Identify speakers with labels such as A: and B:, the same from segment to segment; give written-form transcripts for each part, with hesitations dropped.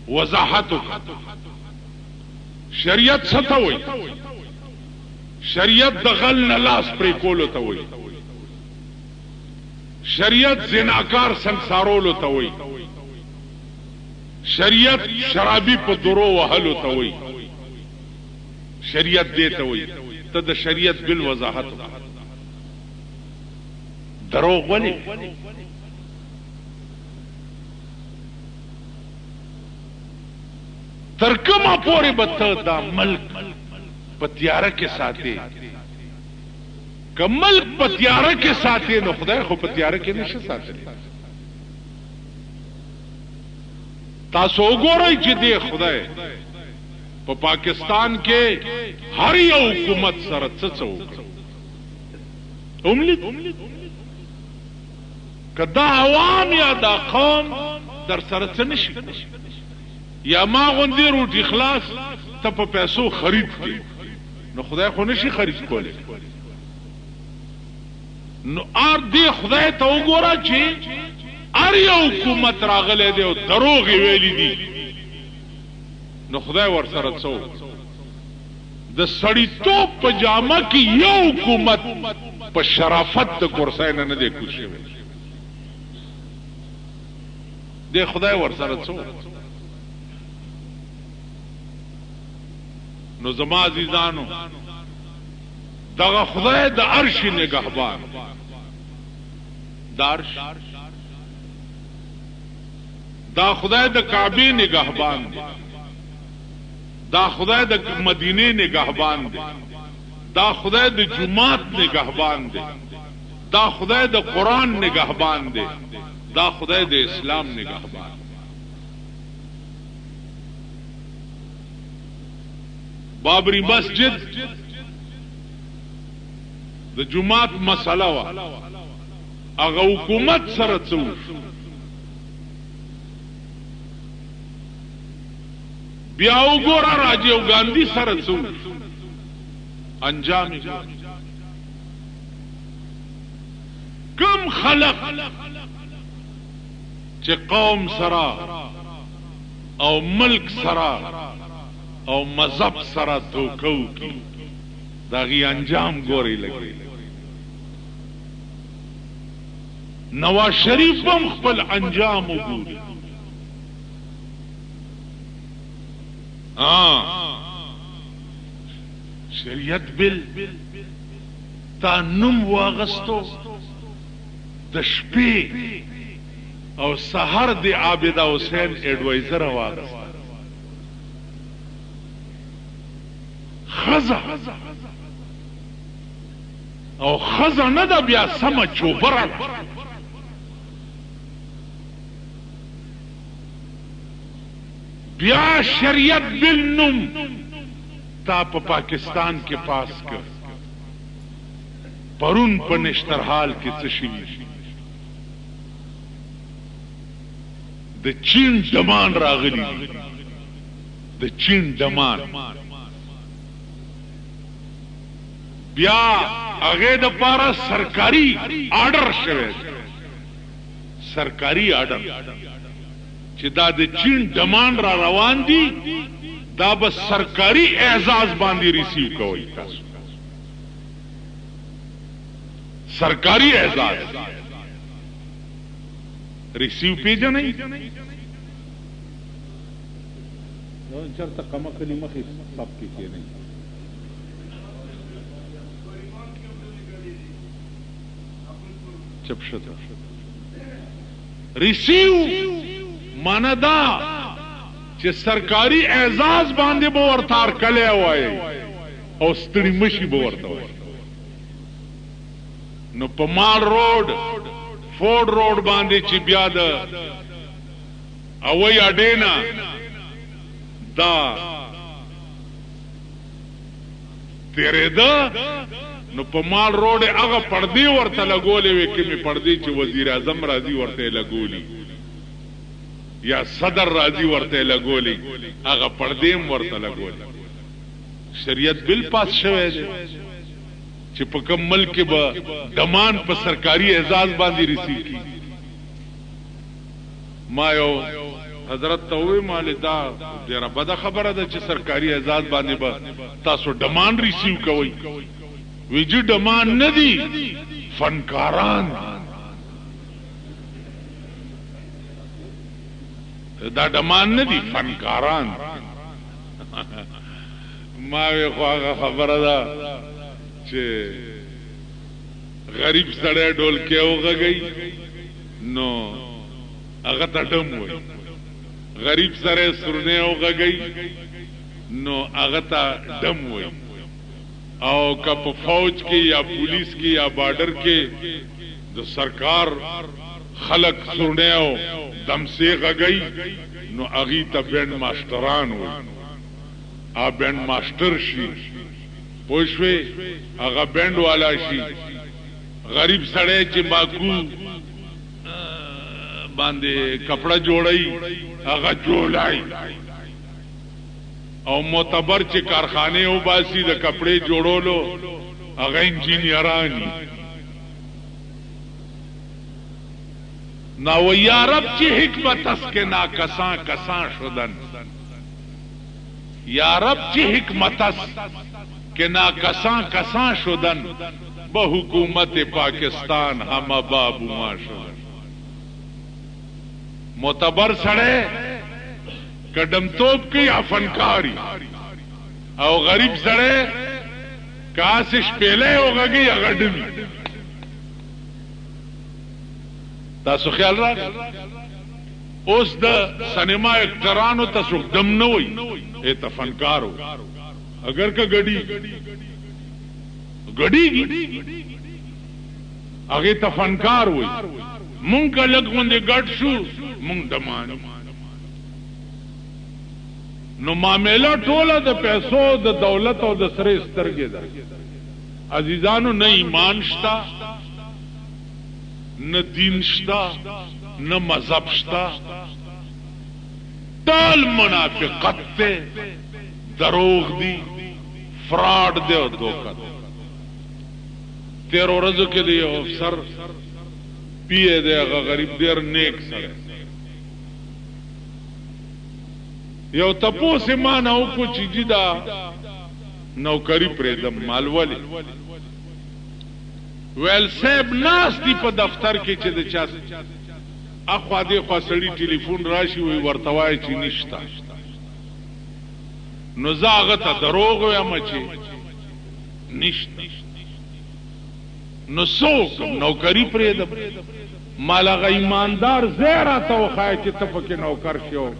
A: وضاحت شریعت څه ته وایي؟ شریعت د غل نه لاس پرې کولو ته وایي. شریعت زناکار سنگسارولو ته وایي. شریعت شرابي په درو وهلو ته وایي. شریعت دې ته وایي. ته د شریعت بل وضاحت دروغ ولې؟ تر کومه پورې به ته دا ملک په تیاره کې ساتې؟ که ملک په تیاره کې ساتې نو خدای خو په تیاره کې نشه ساتلی. تاسو وګورئ چې دی خدای په پاکستان کې هر یو حکومت سره څه وکړي. که دا عوام یا دا قوم در سره څه نشي یا ما غوندې روټي خلاص ته په پیسو خرید کړي نو خدای خو نشي خرید کولی. نو ار دې خدای ته وګوره چې ار یو حکومت راغلی دی او دروغ ویلي دي نو خدای ورسره څه د سړیتوب په جامه کې یو حکومت په شرافت د کرسۍ نه دی کوز شوی دی. خدای ورسره څه نو زما عزیزانو دغه خدای د عرش نگهبان دا خدای د کعبه نگهبان دی. دا خدای د مدینه نگهبان دی. دا خدای د جمعات نگهبان دی. دا خدای د قرآن نگهبان دی. دا خدای د اسلام نگهبان. بابری مسجد د جمعات مسله وا هغه حکومت سره څه بیا وګوره راجیو ګاندھی سره څه انجام کم خلق چې قوم سره او ملک سره او مذهب سره دوکو کی داغي انجام ګوري لګي. نواز شریف هم خپل انجام وګوري. شریعت بل تا نوم واغستو د شپې او سحر د عابده حسین ایڈوایزر واغست خزا او خزا نه دا بیا سم چوبره بیا شریعت بالنم تا په پاکستان کې پاس کر پرون په نشترحال کې څه شوي د چین دمان راغلی د چین دمان بیا هغه د پاره سرکاري آرډر شوی سرکاري آرډر چې دا د چین ډمان را روان دي دا به سرکاري اعزاز باندې ریسیو کوي. تاسو سرکاري اعزاز ریسیو پیژنئ نو چرته کما کلمه خې سب کې کېنئ چپشتا ریسیو مانا دا چې سرکاري اعزاز باندې به ورته ارکلی وای او ستړي مشي به ورته وای. نو په مال روډ فورډ روډ باندې چې بیا د اوی اډینا دا تیرې ده نو په مال روډ هغه پردې ورته لګولې وې کومې پردې چې وزیر اعظم راځي ورته لګولي یا صدر راځي ورته لګولي هغه پردې ورته لګولي. شریعت بل پاس شوی دی چې په کوم ملک به دمان په سرکاري اعزاز باندې رسیږي. ما یو حضرت ته وې مال دا ډیره بده خبره ده چې سرکاري اعزاز باندې به تاسو ډمان ریسیو کوئ. وی جی ډمان نه دي، فنکاران دا ډمان نه دي، فنکاران. ما وی خو هغه خبره ده چې غریب سړی ډولکی وغږوي نو هغه ته ډم وایي، غریب سره سرنی وغږوي نو هغه ته ډم وایي. او که په فوج کې یا پولیس کې یا بارډر کې د سرکار خلق سرنی او دمسې غږوي نو هغې ته بینډ ماسټران وایي. بینډ ماسټر شي پوه شوې، هغه بینډ والا شي. غریب سړی چې ماکو باندې کپڑا جوړي هغه جوړای، او معتبر چې کارخانه او باسي د کپڑے جوړولو هغه انجینیرانی. نو یا رب چې حکمت اس کے ناکساں کساں شدن، یا رب چې حکمت اس کے ناکساں کساں شدن، با حکومت پاکستان ہم بابو ما شدن. معتبر سڑے کڈم توپ کی فنکاری او غریب سڑے کاسش پیلے ہوگا گی یا غڈمی. تاسو خیال را اوس د سینما اکټرانو تاسو دم نه وای ایت فنکارو اگر کا گڑی هغه ته فنکار وای. مونږ لږ غوندې ګډ شو مونږ دمان نو معاملہ ټوله د پیسو د دولت او د سره سترګې ده. عزیزانو نه ایمان شتا، نه دین شتا، نه مذهب شتا، ټول منافقت ته، دروغ دی، فراډ دی او دوکه دی. تیر ورځو کې دی یو افسر پیه دی، هغه غریب ډېر نیک سره یو تپوس ما نه وکړو چې جی دا نوکري پرېږدم مال ولې؟ ویل صاحب ناست دي په دفتر کې چې د چا اخوا دېخوا سړي ټلیفون راشي وی ورته وایي چې نشته. نو زه هغه ته دروغ وایم چې نشته. نو څوک نوکري پرېږدم؟ مال هغه ایماندار ځای راته وښایه چې ته پکې نوکر شو،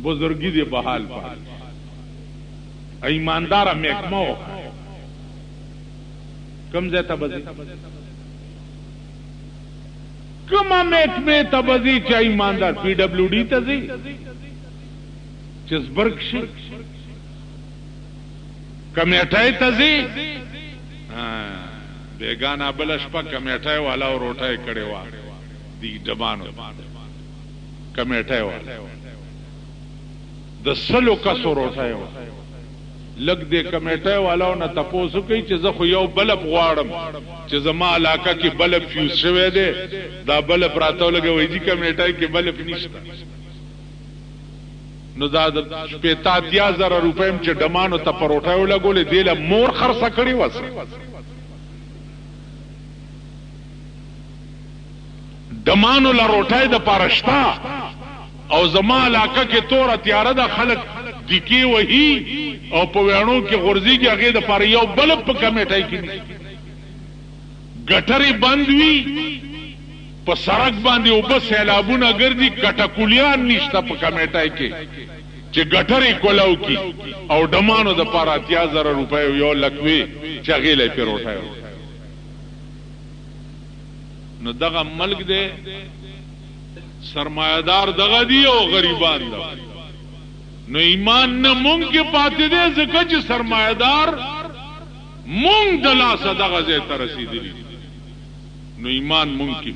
A: بزرگی دی بحال پاک ایماندار محکمہ وښایه کم ځای ته بځي، کومه محکمې ته بځي چې ایماندار پی ډبلیو ډي ته ځي چې زبرګ شي، کمیټۍ ته ځي. بیگانه بله شپه کمیټۍ والا او روټۍ کړې وه دي ډبانو کمیټۍ والا د سلو کسو روټۍ وه. لږ دې کمیټۍ والاو نه تپوس وکړئ چې زه خو یو بلب غواړم چې زما علاقه کې بلب فیوز شوی دی، دا بلب راته ولګوئ جي کمیټۍ کې بلب نشته. نو دا د 85,000 روپۍ چې ډمانو ته په روټۍ ولګولې دې له مور خرڅه کړې وه. ډمانو له روټۍ د پاره شته او زما علاقه کې توره تیاره ده، خلک دیکې وهي او په ویاڼو کې غورځېږي، هغې دپاره یو بلب په کمیټۍ کې نشته. ګټرې بند وي، په سړک باندې اوبه سیلابونه ګرځي، کټکولیان نشته په کمیټۍ کې چې ګټرې کولاو کی او ډمانو دپاره 80,000 روپۍ یو لک وي چې هغې له یې پې روټۍ. نو دغه ملک دی سرمایدار دغه دی او غریبان ده. نو ایمان نه مونږ کې پاتې دی ځکه چې سرمایدار مونږ د لاسه دغه ځای ته رسېدلي، نو ایمان مونږ کې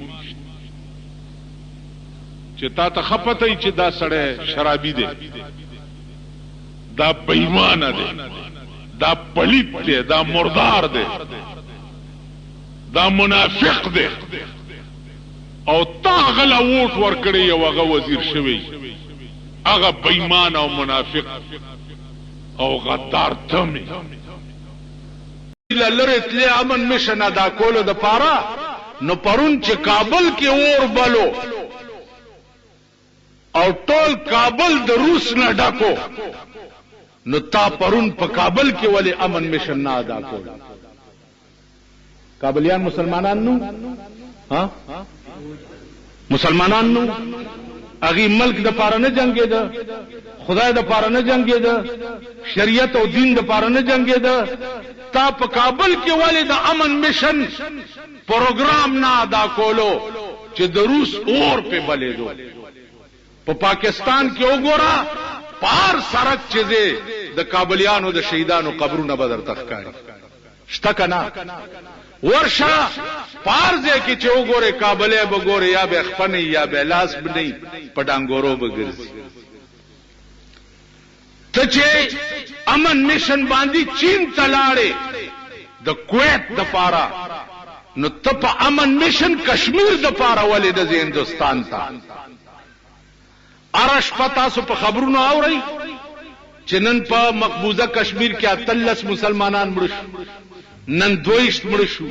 A: چې تا ته ښه پته وي چې دا سړی شرابي دی، دا بېایمانه دی، دا پلیت دی، دا مردار دی، دا منافق دی، او تا هغه له ووټ ورکړی یو هغه وزیر شوی هغه بېمان او منافق او غدار تمي لره تل امن مشن ادا کولو د پاره نو پرون چې کابل کې اور بلو او ټول کابل د روس نه ډکو نو تا پرون په کابل کې ولی امن مشن نه ادا کول کابلیان مسلمانان نو ها مسلمانان نو اغي ملک د پاره نه جنگي ده خدای د پاره نه جنگي ده شریعت او دین د پاره نه جنگي ده تا په کابل کې ولی د امن مشن پروګرام نه ادا کولو چې د روس اور په بلې دو په پاکستان کې وګوره پار سرک چیزه د کابلیانو د شهیدانو قبرونه بدر تخکاری شته کنا ورشا پارځه کې چې وګوره کابلې وګوره یا به خپنې یا به لاس بنې پټانګورو بګرځي ته چې امن مشن باندې چین تلاړې د کویت د پارا نو ته په امن مشن کشمیر د پارا ولې د هندستان ته ارش پتا سو په خبرونو اوري چې نن په مقبوضه کشمیر کې 43 مسلمانان مړ شو نن 22 مړ شو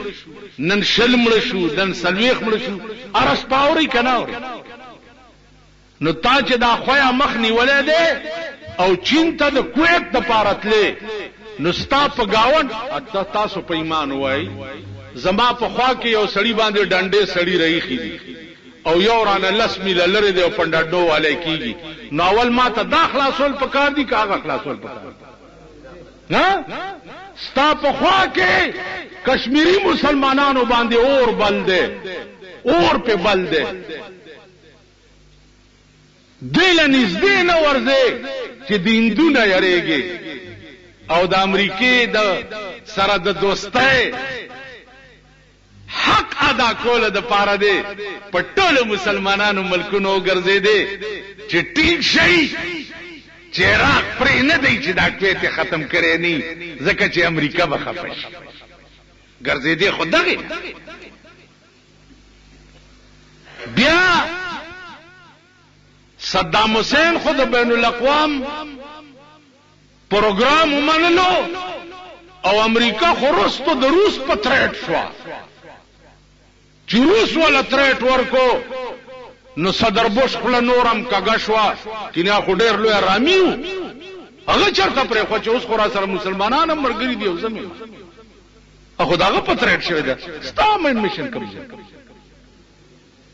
A: نن شل مړ شو نن سلويخ مړ شو ارش پاوري کنه اوري نو تا چې دا خویا مخ نیولې ده او چین ته د کویت د پارتلې نو ستا په گاوند تاسو په ایمان وای زما په خوا کې یو سړی باندې ډنډې سړی رہی خېدي او یو رانه لسمی لری دی پندډو والے کیږي نو اول ما ته داخلا سول پکار دي کاغه خلاصول پکار نه ستا په خوا کې کشمیری مسلمانانو باندې اور بل دے اور په بل دے دل نږدې نه ورځي چې دیندونه یریږي او د امریکای د سره د دوستۍ حق ادا کول د پاره دی په ټولو مسلمانانو ملکونو ګرځي دي چې ټیک شي چې عراق پرې نه دی چې دا کویت ختم کړي نه ځکه چې امریکا به خپش ګرځي دي خدای بیا صدام حسین خود بین الاقوام پروګرام ومنلو او امریکا خورستو د روس په تریټ شو چې روس ولا تریټ ورکو نو صدر بوش خپل نورم کاغشوا کینیا خو ډیر لوی رامیو هغه چرته پرې خو چې اوس خورا سره مسلمانانو مرګري دی زمين هغه داغه په تریټ شوی دا ستامن میشن کوي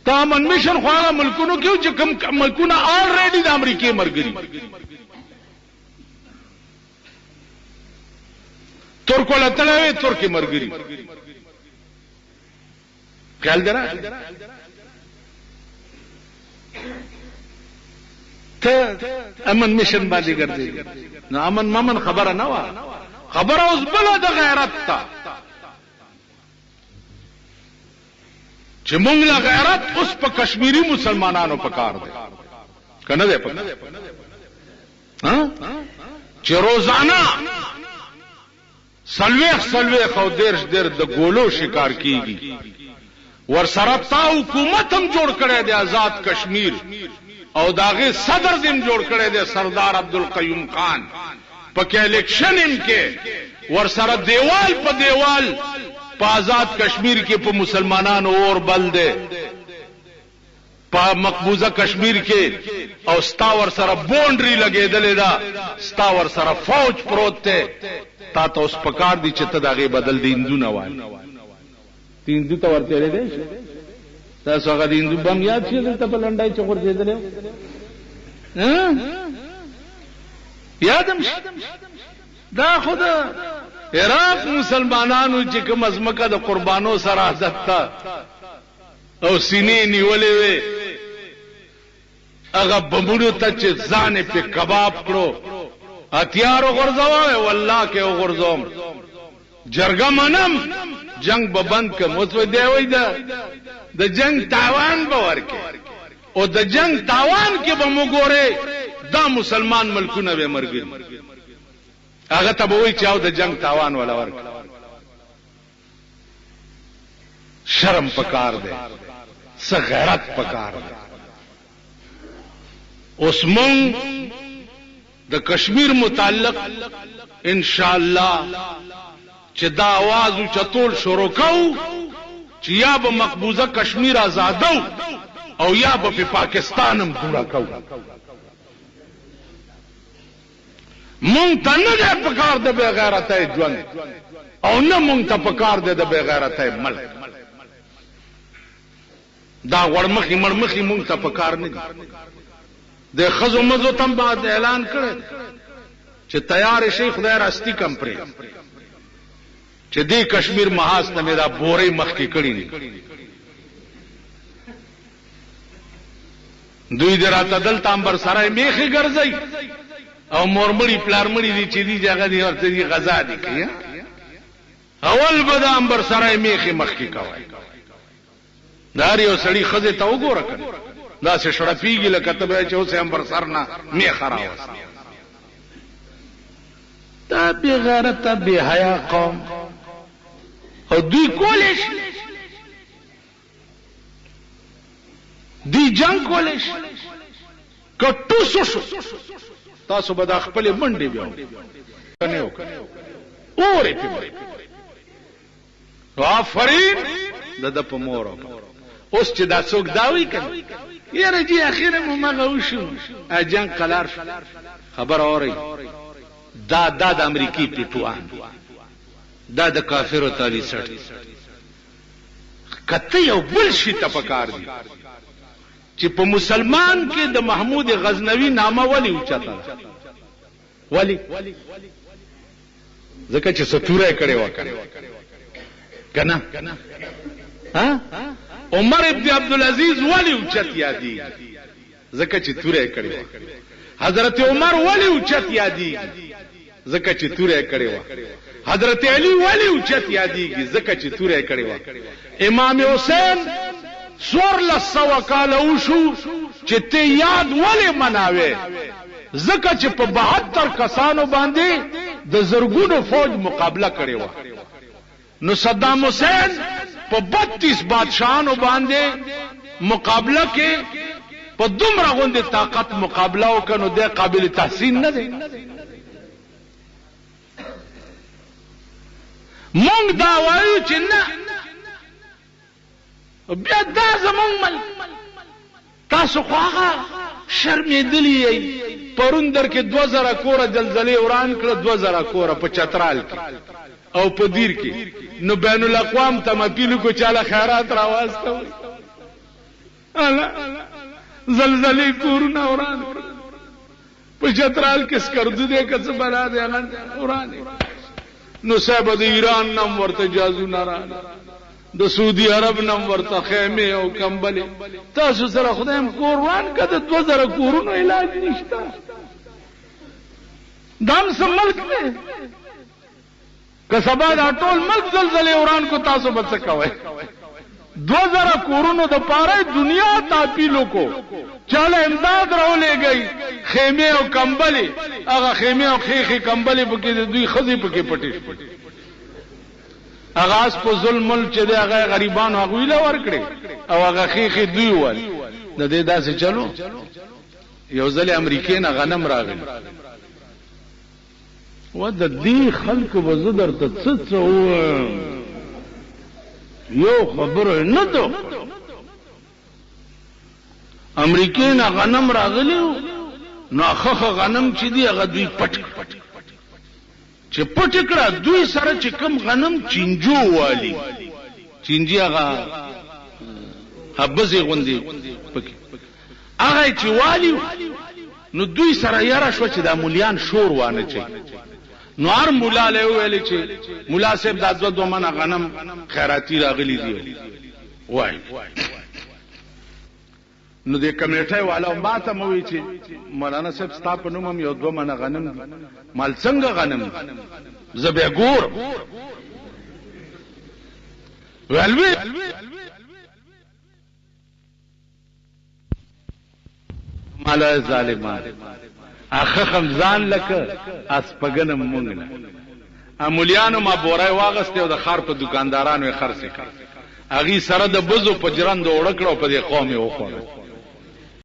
A: تامن میشن خو هغه ملکونو کې چې کوم ملکونه الریډي د امریکای مرګري ترکو لتلوي ترکی مرګري خیال درا ته امن میشن باندې ګرځي نو امن ممن خبره نه و خبره اوس بل د غیرت تا چې مونږ له غیرت اوس په کشمیری مسلمانانو په کار دی کنه دی په ها چې روزانه سلويخ او درش د ګولو شکار کیږي ور سره تا حکومت هم جوړ کړی دی آزاد کشمیر او داغه صدر دیم جوړ کړی دی سردار عبدالقیوم خان پکې الیکشن هم کې ور سره دیوال په دیوال په آزاد کشمیر کې په مسلمانانو اور بل دی په مقبوضه کشمیر کې او ستا ور سره بونډري لګېدلې ده ستا ور سره فوج پروت دی تا ته اوس پکار دي چې ته داغه بدل دیندونه وای دیندو ته ورته لري تاسو هغه دیندو بم یاد شي دلته په لنډای چور دېدل یادم دا خود عراق مسلمانانو چې کوم ازمکه د قربانو سره عادت تا او سینې نیولې وي هغه بمونو ته چې ځان په کباب کړو هتیارو غرزوه والله کې غرزوم جرګه منم جنگ به بند کوم اوس وای دی وای د جنگ تاوان به ورکه او د جنگ تاوان کې به موګوره دا مسلمان ملکونه به مرګي هغه ته به وای چاو د جنگ تاوان ولا ورکه شرم پکار دی څه غیرت پکار دی
B: اوس مونږ د کشمیر متعلق ان شاء الله چې دا आवाज چتول شروع کوو چې یا به مقبوضه کشمیر آزادو او یا به په پاکستان هم جوړه کوو. مونږ ته نه ده پکار د بے غیرته ژوند او نه مونږ ته پکار ده د بے غیرته ملک. دا ورمخې مرمخې مونږ ته پکار نه دي. د خزو مزو تم بعد اعلان کړی چې تیار شي خدای راستی کمپری چې دې کشمیر محاذ ته میرا بورې مخکې کړی نه. دوی دراته دلته امبر سره میخي ګرځي او مورمړی پلارمړی دي چې دي ځای دی ورته دي غزا دي کیا اول به د امبر سره میخي مخکې کوي. دار یو سړی خزه ته وګوره کنه دا څه شړپیږي لکه ته به چې اوس امبر سر نه میخ راوست. دا بی غیرت بی حیا قوم او دوی کولش دی جنگ کولش کټو سوشو تاسو به د خپل منډي بیاو کنه اورې په آفرین د په مور اوس چې دا څوک داوي کوي یاره جی اخیره مو مغه وشو اجان قلار خبر اوري دا د امریکای پیټوان دا د کافرو تالی سټ کته یو بل شي تپکار دي چې په مسلمان کې د محمود غزنوی نامه ولی اوچتا ولی ځکه چې ستوره کړي وکړه کنه ها عمر ابن عبد العزيز ولی اوچت یادي ځکه چې توره کړي حضرت عمر ولی اوچت یادي ځکه چې توره کړي حضرت علی ولی اوچت یادیږي ځکه چې توره کړي امام حسین سور لسو کال وشو چې ته یاد ولی مناوي ځکه چې په 72 کسانو باندې د زرګونو فوج مقابله کړي و. نو صدام حسین په 32 بادشاہانو باندې مقابله کې په دومره غونډه طاقت مقابله وکړو د قابل تحسین نه دی. مونږ دا وایو چې نه بیا دا زمونږ ملک تاسو خو هغه شرمېدلی یې پرون در کې 2000 کوره زلزلې وران کړه 2000 کوره په چترال کې او په دیر کې نو بین الاقوام ته مپیلو کو چاله خیرات راوستو الله زلزلې کورونه وران په چترال کې سکردو دې کڅ بنا دې وران نو صاحب د ایران نام ورته جازو ناران د سعودي عرب نام ورته خیمه او کمبلې تاسو سره خدایم قربان کده 2000 کورونو علاج نشته دام سملک نه کسبا دا ټول ملک زلزلې وران کو تاسو بچ کوي 2000 کورونو د پاره دنیا تاپیلو کو چاله امداد راولې گئی خیمه او کمبلې هغه خیمه او خېخې کمبلې پکې دوی خزي پکې پټې هغه اس په ظلم چې هغه غریبانو هغه ویله ورکړي او هغه خېخې دوی ول د دې داسې چلو یو ځل امریکای نه غنم راغی و د دې خلق وزدر ته څه یو خبر نه دو امریکای نه غنم راغلی نو خخ غنم چې دی هغه دوی پټ چې پټ کړه دوی سره چې کم غنم چینجو والی چینجی هغه حبزي غوندي پکې هغه چې والی نو دوی سره یاره شو چې د مولیان شور وانه چي نو هر مولا له ویل چې مولا صاحب د دو منه غنم خیراتی راغلی دی وای نو د کمیټه والا ماته مو چې مولانا صاحب ستا په نوم یو 2 منه غنم مال څنګه غنم زبې ګور ولوي مال ظالمان اخه خمزان لکه اسپګنم مونږ نه امولیانو ما بورای واغسته او د خار په دکاندارانو خرڅ کړ اغي سره د بزو په جرند وړکړو په دې قوم یې وخوړ